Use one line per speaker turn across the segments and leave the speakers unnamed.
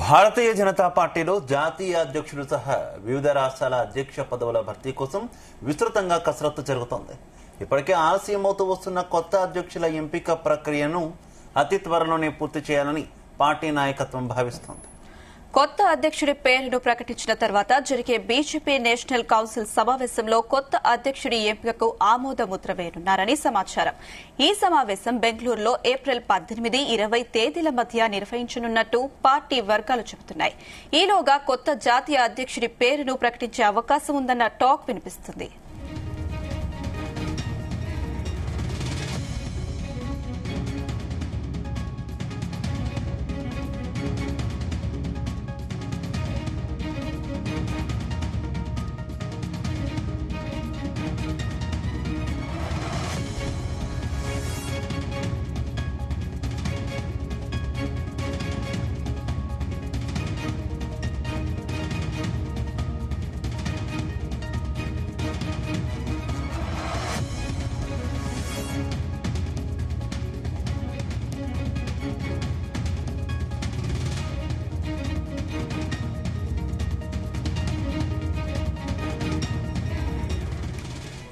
భారతీయ జనతా పార్టీలో జాతీయ అధ్యక్షుడు సహా వివిధ రాష్ట్రాల అధ్యక్ష పదవుల భర్తీ కోసం విస్తృతంగా కసరత్తు జరుగుతోంది. ఇప్పటికే ఆలస్యమవుతూ వస్తున్న కొత్త అధ్యక్షుల ఎంపిక ప్రక్రియను అతి త్వరలోనే పూర్తి చేయాలని పార్టీ నాయకత్వం భావిస్తోంది.
కొత్త అధ్యక్షుడి పేరును ప్రకటించిన తర్వాత జరిగే బీజేపీ నేషనల్ కౌన్సిల్ సమావేశంలో కొత్త అధ్యక్షుడి ఎంపికకు ఆమోద ముద్ర వేయనున్నారని సమాచారం. ఈ సమావేశం బెంగళూరులో ఏప్రిల్ 18, 20 తేదీల మధ్య నిర్వహించనున్నట్టు పార్టీ వర్గాలు చెబుతున్నాయి. ఈలోగా కొత్త జాతీయ అధ్యక్షుడి పేరును ప్రకటించే అవకాశం ఉందన్న టాక్ వినిపిస్తుంది.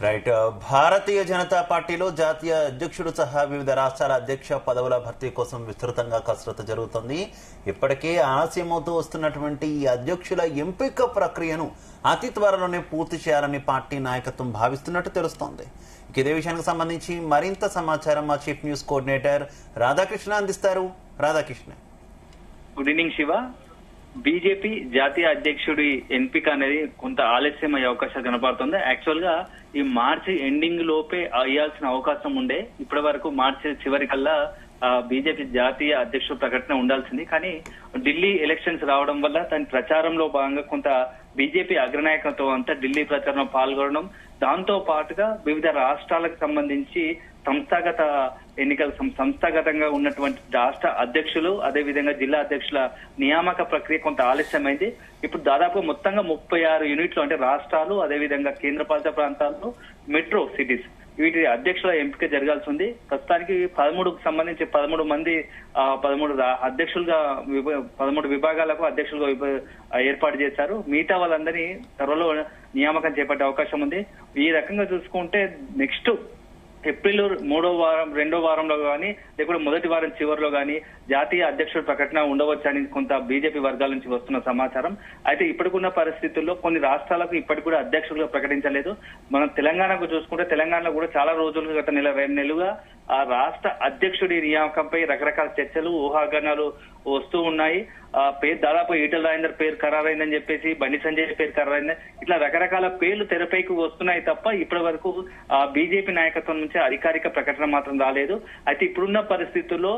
రైట్. భారతీయ జనతా పార్టీలో జాతీయ అధ్యక్షుడు సహా వివిధ రాష్ట్రాల అధ్యక్ష పదవుల భర్తీ కోసం విస్తృతంగా కసరత్తు జరుగుతోంది. ఇప్పటికే ఆలస్యమవుతూ వస్తున్నటువంటి ఈ అధ్యక్షుల ఎంపిక ప్రక్రియను అతి త్వరలోనే పూర్తి చేయాలని పార్టీ నాయకత్వం భావిస్తున్నట్టు తెలుస్తోంది. ఇదే విషయానికి సంబంధించి మరింత సమాచారం మా చీఫ్ న్యూస్ కోఆర్డినేటర్ రాధాకృష్ణ అందిస్తారు. Radhakrishna,
good evening Shiva. BJP జాతీయ అధ్యక్షుడి ఎంపిక అనేది కొంత ఆలస్యం అయ్యే అవకాశాలు కనపడుతుంది. యాక్చువల్ గా ఈ మార్చి ఎండింగ్ లోపే అయ్యాల్సిన అవకాశం ఉండే. ఇప్పటి వరకు మార్చి చివరి కల్లా బీజేపీ జాతీయ అధ్యక్షుడు ప్రకటన ఉండాల్సింది. కానీ ఢిల్లీ ఎలక్షన్స్ రావడం వల్ల దాని ప్రచారంలో భాగంగా కొంత బీజేపీ అగ్రనాయకత్వం అంతా ఢిల్లీ ప్రచారంలో పాల్గొనడం, దాంతో పాటుగా వివిధ రాష్ట్రాలకు సంబంధించి సంస్థాగతంగా ఉన్నటువంటి రాష్ట్ర అధ్యక్షులు అదేవిధంగా జిల్లా అధ్యక్షుల నియామక ప్రక్రియ కొంత ఆలస్యమైంది. ఇప్పుడు దాదాపు మొత్తంగా 36 యూనిట్లు అంటే రాష్ట్రాలు అదేవిధంగా కేంద్రపాలిత ప్రాంతాల్లో మెట్రో సిటీస్ వీటి అధ్యక్షుల ఎంపిక జరగాల్సి ఉంది. ప్రస్తుతానికి 13కు సంబంధించి 13 మంది 13 అధ్యక్షులుగా 13 విభాగాలకు అధ్యక్షులుగా ఏర్పాటు చేశారు. మిగతా వాళ్ళందరినీ త్వరలో నియామకం చేపట్టే అవకాశం ఉంది. ఈ రకంగా చూసుకుంటే నెక్స్ట్ ఏప్రిల్ 3వ వారం 2వ వారంలో కానీ లేకపోతే మొదటి వారం చివరిలో కానీ జాతీయ అధ్యక్షుడు ప్రకటన ఉండవచ్చని కొంత బీజేపీ వర్గాల నుంచి వస్తున్న సమాచారం. అయితే ఇప్పటికున్న పరిస్థితుల్లో కొన్ని రాష్ట్రాలకు ఇప్పటికి కూడా అధ్యక్షులుగా ప్రకటించలేదు. మనం తెలంగాణకు చూసుకుంటే తెలంగాణలో కూడా చాలా రోజులుగా గత 2 నెలలుగా ఆ రాష్ట్ర అధ్యక్షుడి నియామకంపై రకరకాల చర్చలు ఊహాగానాలు వస్తూ ఉన్నాయి. పేరు దాదాపు ఈటల రాజేందర్ పేరు ఖరారైందని చెప్పేసి, బండి సంజయ్ పేరు ఖరారైందని ఇట్లా రకరకాల పేర్లు తెరపైకి వస్తున్నాయి తప్ప ఇప్పటి వరకు బీజేపీ నాయకత్వం నుంచి అధికారిక ప్రకటన మాత్రం రాలేదు. అయితే ఇప్పుడున్న పరిస్థితుల్లో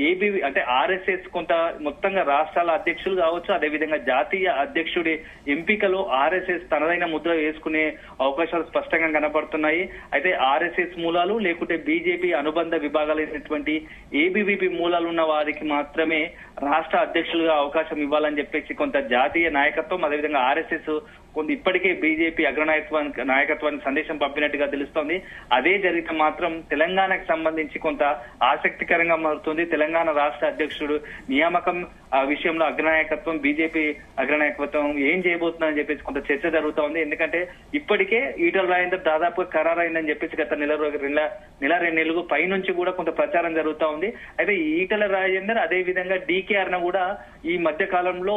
ఏబీవీ అంటే ఆర్ఎస్ఎస్ కొంత మొత్తంగా రాష్ట్రాల అధ్యక్షులు కావచ్చు, అదేవిధంగా జాతీయ అధ్యక్షుడి ఎంపికలో ఆర్ఎస్ఎస్ తనదైన ముద్ర వేసుకునే అవకాశాలు స్పష్టంగా కనబడుతున్నాయి. అయితే ఆర్ఎస్ఎస్ మూలాలు లేకుంటే బీజేపీ అనుబంధ విభాగాలైనటువంటి ఏబీవీపీ మూలాలు ఉన్న వారికి మాత్రమే రాష్ట్ర అధ్యక్షులుగా అవకాశం ఇవ్వాలని చెప్పేసి కొంత జాతీయ నాయకత్వం అదేవిధంగా ఆర్ఎస్ఎస్ కొంత ఇప్పటికే బీజేపీ నాయకత్వానికి సందేశం పంపినట్టుగా తెలుస్తోంది. అదే జరిగితే మాత్రం తెలంగాణకు సంబంధించి కొంత ఆసక్తికరంగా మారుతుంది. తెలంగాణ రాష్ట్ర అధ్యక్షుడు నియామకం విషయంలో అగ్రనాయకత్వం బీజేపీ అగ్రనాయకత్వం ఏం చేయబోతుందని చెప్పేసి కొంత చర్చ జరుగుతూ ఉంది. ఎందుకంటే ఇప్పటికే ఈటల రాజేందర్ దాదాపు ఖరారైందని చెప్పేసి గత నెల 2 నెలలు పైనుంచి కూడా కొంత ప్రచారం జరుగుతూ ఉంది. అయితే ఈటల రాజేందర్ అదే విధంగా డీకేఆర్ ను కూడా ఈ మధ్య కాలంలో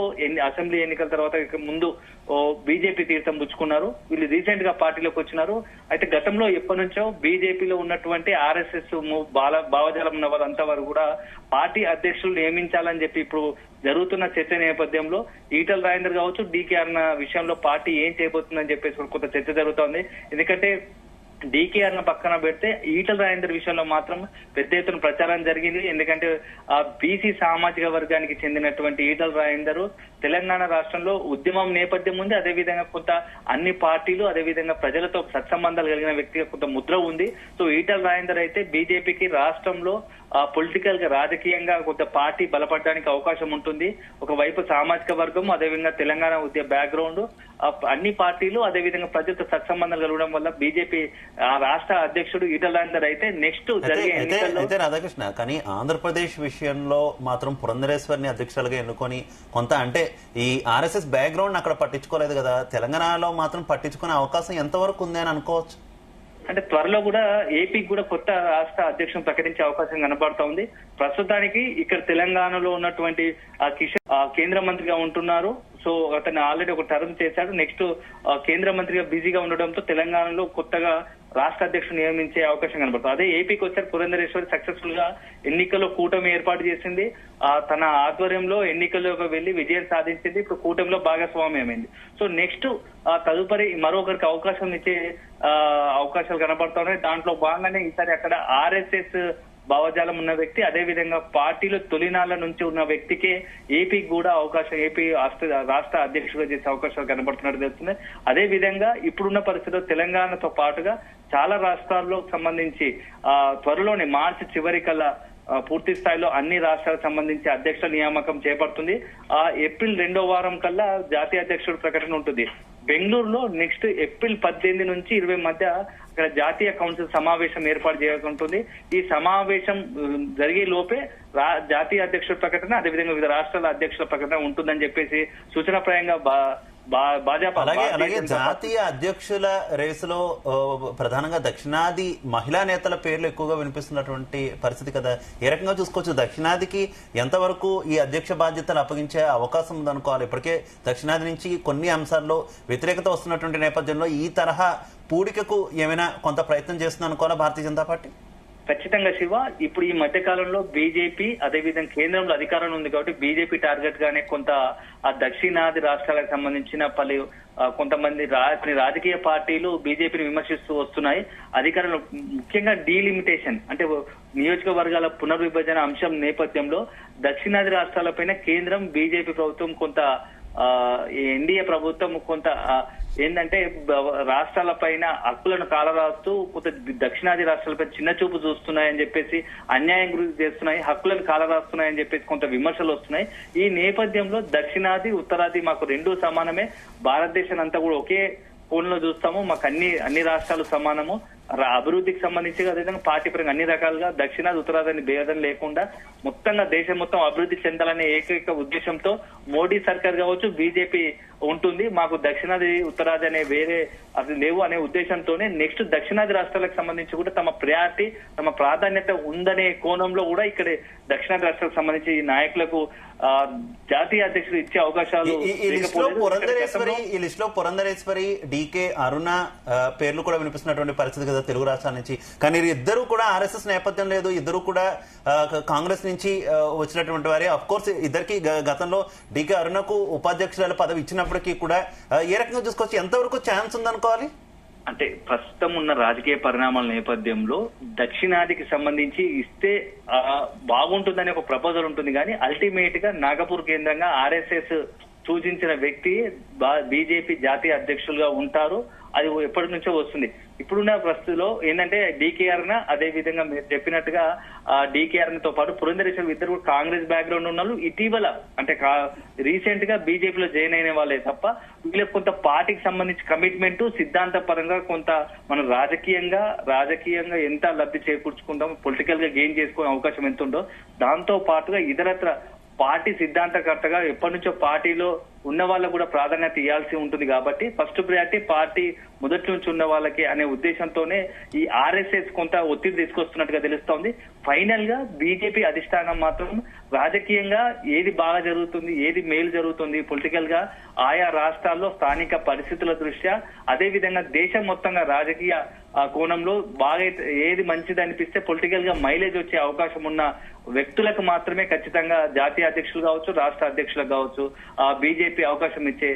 అసెంబ్లీ ఎన్నికల తర్వాత ముందు బీజేపీ తీర్థం పుచ్చుకున్నారు. వీళ్ళు రీసెంట్ గా పార్టీలోకి వచ్చినారు. అయితే గతంలో ఎప్పటి నుంచో బీజేపీలో ఉన్నటువంటి ఆర్ఎస్ఎస్ భావజాలం ఉన్న వాళ్ళంతా వారు కూడా పార్టీ అధ్యక్షులు నియమించాలని చెప్పి ఇప్పుడు జరుగుతున్న చర్చ నేపథ్యంలో ఈటల రాజేందర్ కావచ్చు డీకేఆర్ విషయంలో పార్టీ ఏం చేయబోతుందని చెప్పేసి కొంత చర్చ జరుగుతోంది. ఎందుకంటే డీకేఆర్ ను పక్కన పెడితే ఈటల రాజేందర్ విషయంలో మాత్రం పెద్ద ఎత్తున ప్రచారం జరిగింది. ఎందుకంటే బీసీ సామాజిక వర్గానికి చెందినటువంటి ఈటల రాజేందర్ తెలంగాణ రాష్ట్రంలో ఉద్యమం నేపథ్యం ఉంది. అదేవిధంగా కొంత అన్ని పార్టీలు అదేవిధంగా ప్రజలతో సత్సంబంధాలు కలిగిన వ్యక్తిగా కొంత ముద్ర ఉంది. సో ఈటల రాజేందర్ అయితే బీజేపీకి రాష్ట్రంలో పొలిటికల్ గా రాజకీయంగా కొంత పార్టీ బలపడడానికి అవకాశం ఉంటుంది. ఒకవైపు సామాజిక వర్గం, అదేవిధంగా తెలంగాణ ఉద్యమ బ్యాక్గ్రౌండ్, అన్ని పార్టీలు అదేవిధంగా ప్రజలతో సత్సంబంధాలు కలగడం వల్ల బీజేపీ రాష్ట్ర అధ్యక్షుడు ఈటల అయితే నెక్స్ట్ జరిగే ఎన్నికల్లో
అయితే రాధాకృష్ణ, కానీ ఆంధ్రప్రదేశ్ విషయంలో మాత్రం పురంధరేశ్వరిని అధ్యక్షులుగా ఎన్నుకొని కొంత అంటే ఈ ఆర్ఎస్ఎస్ బ్యాక్గ్రౌండ్ అక్కడ పట్టించుకోలేదు కదా, తెలంగాణలో మాత్రం పట్టించుకునే అవకాశం ఎంతవరకు ఉంది అని అనుకోవచ్చు?
అంటే త్వరలో కూడా ఏపీకి కూడా కొత్త రాష్ట్ర అధ్యక్షులను ప్రకటించే అవకాశం కనబడతా ఉంది. ప్రస్తుతానికి ఇక్కడ తెలంగాణలో ఉన్నటువంటి కిషన్ కేంద్ర మంత్రిగా ఉంటున్నారు. సో అతను ఆల్రెడీ ఒక టర్మ్ చేశాడు. నెక్స్ట్ కేంద్ర మంత్రిగా బిజీగా ఉండడంతో తెలంగాణలో కొత్తగా రాష్ట్ర అధ్యక్షుడు నియమించే అవకాశం కనబడుతుంది. అదే ఏపీకి వచ్చారు పురంధరేశ్వరి సక్సెస్ఫుల్ గా ఎన్నికల్లో కూటమి ఏర్పాటు చేసింది. తన ఆధ్వర్యంలో ఎన్నికల్లోకి వెళ్లి విజయం సాధించింది. ఇప్పుడు కూటమిలో భాగస్వామ్యమైంది. సో నెక్స్ట్ తదుపరి మరొకరికి అవకాశం ఇచ్చే అవకాశాలు కనబడుతున్నాయి. దాంట్లో భాగంగానే ఈసారి అక్కడ ఆర్ఎస్ఎస్ భావజాలం ఉన్న వ్యక్తి, అదే విధంగా పార్టీలో తొలినాళ్ల నుంచి ఉన్న వ్యక్తికే ఏపీకి కూడా అవకాశం, ఏపీ రాష్ట్ర అధ్యక్షుడిగా చేసే అవకాశాలు కనబడుతున్నట్టు తెలుస్తుంది. అదే విధంగా ఇప్పుడున్న పరిస్థితుల్లో తెలంగాణతో పాటుగా చాలా రాష్ట్రాల్లో సంబంధించి త్వరలోనే మార్చి చివరి కల్లా పూర్తి స్థాయిలో అన్ని రాష్ట్రాలకు సంబంధించి అధ్యక్షుల నియామకం చేపడుతుంది. ఏప్రిల్ 2వ వారం కల్లా జాతీయ అధ్యక్షుడు ప్రకటన ఉంటుంది. బెంగళూరులో నెక్స్ట్ ఏప్రిల్ 18 నుంచి 20 మధ్య అక్కడ జాతీయ కౌన్సిల్ సమావేశం ఏర్పాటు చేయాల్సి. ఈ సమావేశం జరిగే లోపే జాతీయ అధ్యక్షుల ప్రకటన, అదేవిధంగా వివిధ రాష్ట్రాల అధ్యక్షుల ప్రకటన ఉంటుందని చెప్పేసి సూచనప్రాయంగా భాజపా
అలాగే జాతీయ అధ్యక్షుల రేసులో ప్రధానంగా దక్షిణాది మహిళా నేతల పేర్లు ఎక్కువగా వినిపిస్తున్నటువంటి పరిస్థితి కదా. ఏ రకంగా చూసుకోవచ్చు? దక్షిణాదికి ఎంతవరకు ఈ అధ్యక్ష బాధ్యతలు అప్పగించే అవకాశం ఉందనుకోవాలి? ఇప్పటికే దక్షిణాది నుంచి కొన్ని అంశాల్లో వ్యతిరేకత వస్తున్నటువంటి నేపథ్యంలో ఈ తరహా పూడికకు ఏమైనా కొంత ప్రయత్నం చేస్తుంది అనుకోవాలా భారతీయ జనతా పార్టీ?
ఖచ్చితంగా శివ. ఇప్పుడు ఈ మధ్య కాలంలో బీజేపీ అదేవిధంగా కేంద్రంలో అధికారంలో ఉంది కాబట్టి బీజేపీ టార్గెట్ గానే కొంత ఆ దక్షిణాది రాష్ట్రాలకు సంబంధించిన కొంతమంది రాజకీయ పార్టీలు బీజేపీని విమర్శిస్తూ వస్తున్నాయి. అధికారంలో ముఖ్యంగా డీలిమిటేషన్ అంటే నియోజకవర్గాల పునర్విభజన అంశం నేపథ్యంలో దక్షిణాది రాష్ట్రాలపైన కేంద్రం బీజేపీ ప్రభుత్వం కొంత ఎన్డీఏ ప్రభుత్వం కొంత ఏంటంటే రాష్ట్రాల పైన హక్కులను కాలరాస్తూ కొంత దక్షిణాది రాష్ట్రాలపై చిన్న చూపు చూస్తున్నాయని చెప్పేసి, అన్యాయం గురి చేస్తున్నాయి, హక్కులను కాలరాస్తున్నాయని చెప్పేసి కొంత విమర్శలు వస్తున్నాయి. ఈ నేపథ్యంలో దక్షిణాది ఉత్తరాది మాకు రెండూ సమానమే, భారతదేశాన్ని అంతా కూడా ఒకే కోణంలో చూస్తాము, మాకు అన్ని రాష్ట్రాలు సమానము, అభివృద్ధికి సంబంధించి అదేవిధంగా పార్టీ పరంగా అన్ని రకాలుగా దక్షిణాది ఉత్తరాది భేదం లేకుండా మొత్తంగా దేశం మొత్తం అభివృద్ధి చెందాలనే ఏకైక ఉద్దేశంతో మోడీ సర్కార్ కావచ్చు, బీజేపీ ఉంటుంది. మాకు దక్షిణాది ఉత్తరాది అనే వేరే అది లేవు అనే ఉద్దేశంతోనే నెక్స్ట్ దక్షిణాది రాష్ట్రాలకు సంబంధించి కూడా తమ ప్రయారిటీ, తమ ప్రాధాన్యత ఉందనే కోణంలో కూడా ఇక్కడ దక్షిణాది రాష్ట్రాలకు సంబంధించి నాయకులకు జాతీయ అధ్యక్షులు ఇచ్చే అవకాశాలు
ఈ లిస్ట్ లో పురంధరేశ్వరి, డికే అరుణ పేర్లు కూడా వినిపిస్తున్నటువంటి పరిస్థితి కదా తెలుగు రాష్ట్రాల నుంచి. కానీ ఇద్దరు కూడా ఆర్ఎస్ఎస్ నేపథ్యం లేదు, ఇద్దరు కూడా కాంగ్రెస్ నుంచి వచ్చినటువంటి వారే. అఫ్ కోర్స్ ఇద్దరికి గతంలో డికే అరుణకు ఉపాధ్యక్షురాల పదవి ఇచ్చినప్పటికీ కూడా ఏ రకంగా చూసుకోవచ్చు? ఎంతవరకు ఛాన్స్ ఉందనుకోవాలి?
అంటే ప్రస్తుతం ఉన్న రాజకీయ పరిణామాల నేపథ్యంలో దక్షిణాదికి సంబంధించి ఇస్తే బాగుంటుందనే ఒక ప్రపోజల్ ఉంటుంది. కానీ అల్టిమేట్ గా నాగపూర్ కేంద్రంగా ఆర్ఎస్ఎస్ సూచించిన వ్యక్తి బీజేపీ జాతీయ అధ్యక్షులుగా ఉంటారు. అది ఎప్పటి నుంచో వస్తుంది. ఇప్పుడున్న పరిస్థితిలో ఏంటంటే డీకేఆర్ అదే విధంగా మీరు చెప్పినట్టుగా డీకేఆర్ తో పాటు పురంధరేశ్వరి ఇద్దరు కాంగ్రెస్ బ్యాక్గ్రౌండ్ ఉన్న వాళ్ళు ఇటీవల అంటే రీసెంట్ గా బీజేపీలో జాయిన్ అయిన వాళ్ళే తప్ప వీళ్ళకి కొంత పార్టీకి సంబంధించి కమిట్మెంట్, సిద్ధాంత పరంగా కొంత మనం రాజకీయంగా ఎంత లబ్ధి చేకూర్చుకుంటాం, పొలిటికల్ గా గెయిన్ చేసుకునే అవకాశం ఎంత ఉందో దాంతో పాటుగా ఇతరత్ర పార్టీ సిద్ధాంతకర్తగా ఎప్పటి నుంచో పార్టీలో ఉన్న వాళ్ళకు కూడా ప్రాధాన్యత ఇవ్వాల్సి ఉంటుంది. కాబట్టి ఫస్ట్ ప్రయారిటీ పార్టీ మొదటి నుంచి ఉన్న వాళ్ళకి అనే ఉద్దేశంతోనే ఈ ఆర్ఎస్ఎస్ కొంత ఒత్తిడి తీసుకొస్తున్నట్టుగా తెలుస్తోంది. ఫైనల్ గా బీజేపీ అధిష్టానం మాత్రం రాజకీయంగా ఏది బాగా జరుగుతుంది, ఏది మేలు జరుగుతుంది పొలిటికల్ గా ఆయా రాష్ట్రాల్లో స్థానిక పరిస్థితుల దృష్ట్యా, అదే విధంగా దేశం మొత్తంగా రాజకీయ కోణంలో బాగా ఏది మంచిది అనిపిస్తే పొలిటికల్ గా మైలేజ్ వచ్చే అవకాశం ఉన్న వ్యక్తులకు మాత్రమే ఖచ్చితంగా జాతీయ అధ్యక్షులు కావచ్చు, రాష్ట్ర అధ్యక్షులకు కావచ్చు బీజేపీ అవకాశం ఇచ్చే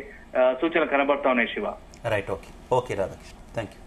సూచనలు కనబడతా ఉన్నాయి Shiva.
Right, okay Radhakrishna, thank you.